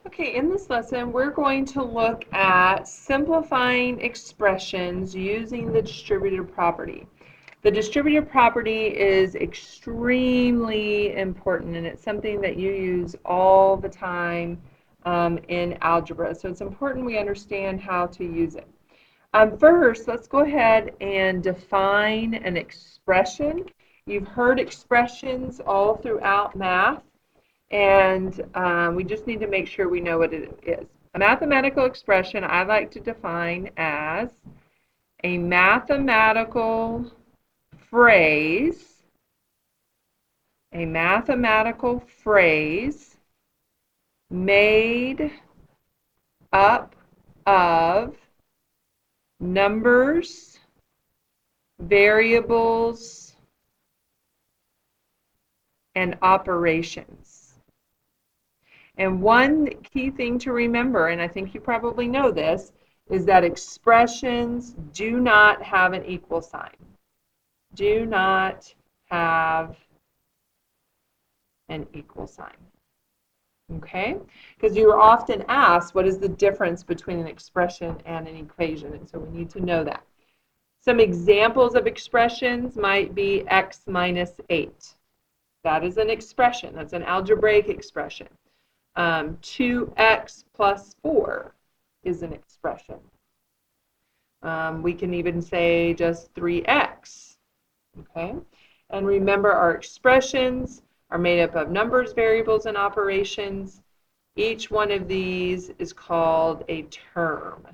Okay, in this lesson, we're going to look at simplifying expressions using the distributive property. The distributive property is extremely important, and it's something that you use all the time in algebra. So it's important we understand how to use it. First, let's go ahead and define an expression. You've heard expressions all throughout math. And we just need to make sure we know what it is. A mathematical expression I like to define as a mathematical phrase, made up of numbers, variables, and operations. And one key thing to remember, and I think you probably know this, is that expressions do not have an equal sign. Do not have an equal sign. Okay? Because you are often asked, what is the difference between an expression and an equation? And so we need to know that. Some examples of expressions might be x minus 8. That is an expression. That's an algebraic expression. 2x plus 4 is an expression. We can even say just 3x. Okay? And remember, our expressions are made up of numbers, variables, and operations. Each one of these is called a term.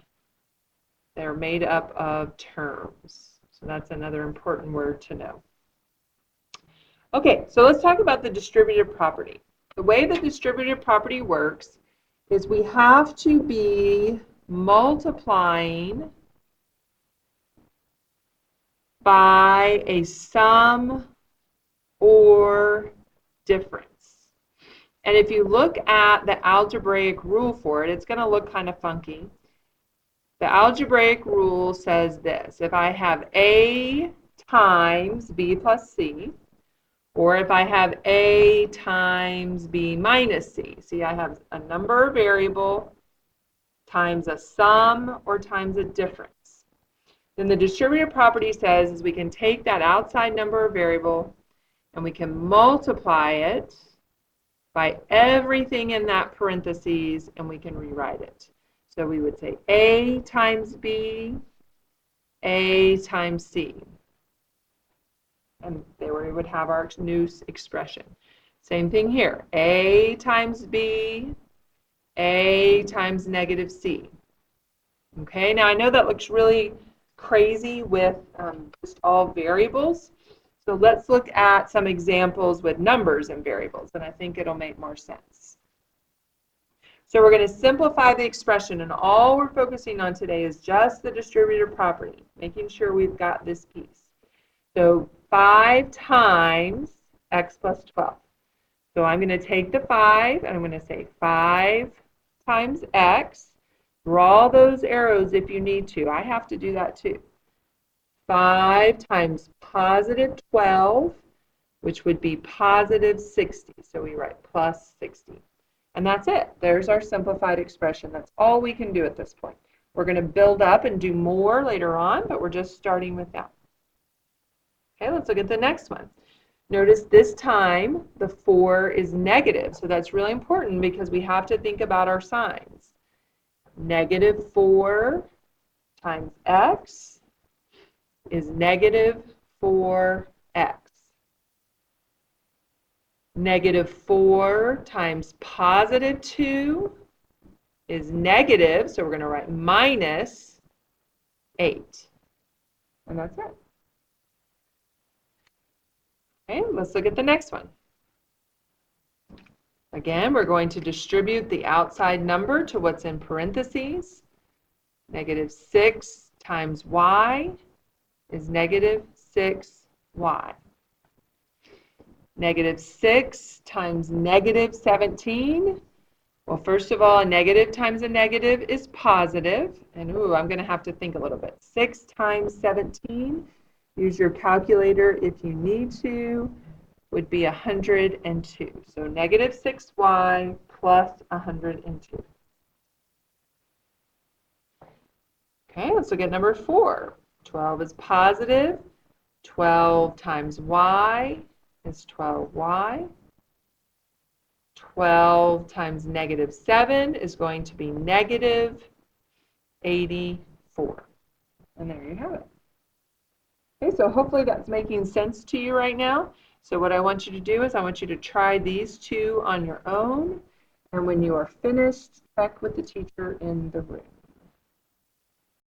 They're made up of terms. So that's another important word to know. Okay, so let's talk about the distributive property. The way the distributive property works is we have to be multiplying by a sum or difference. And if you look at the algebraic rule for it, it's going to look kind of funky. The algebraic rule says this: if I have A times B plus C, or if I have A times B minus C. See, I have a number or variable times a sum or times a difference. Then the distributive property says is we can take that outside number or variable and we can multiply it by everything in that parentheses and we can rewrite it. So we would say A times B, A times C. And there we would have our new expression. Same thing here. A times B, A times negative C. Okay, now I know that looks really crazy with just all variables. So let's look at some examples with numbers and variables, and I think it'll make more sense. So we're going to simplify the expression, and all we're focusing on today is just the distributive property, making sure we've got this piece. So 5 times x plus 12. So I'm going to take the 5 and I'm going to say 5 times x. Draw those arrows if you need to. I have to do that too. 5 times positive 12, which would be positive 60. So we write plus 60. And that's it. There's our simplified expression. That's all we can do at this point. We're going to build up and do more later on, but we're just starting with that. Okay, let's look at the next one. Notice this time the 4 is negative, so that's really important because we have to think about our signs. Negative 4 times x is negative 4x. Negative 4 times positive 2 is negative, so we're going to write minus 8. And that's it. Okay, let's look at the next one. Again, we're going to distribute the outside number to what's in parentheses. Negative 6 times y is negative 6y. Negative 6 times negative 17. Well, first of all, a negative times a negative is positive. And I'm going to have to think a little bit. 6 times 17. Use your calculator if you need to, would be 102. So negative 6y plus 102. Okay, let's look at number 4. 12 is positive. 12 times y is 12y. 12 times negative 7 is going to be negative 84. And there you have it. Okay, so hopefully that's making sense to you right now. So what I want you to do is I want you to try these two on your own. And when you are finished, check with the teacher in the room.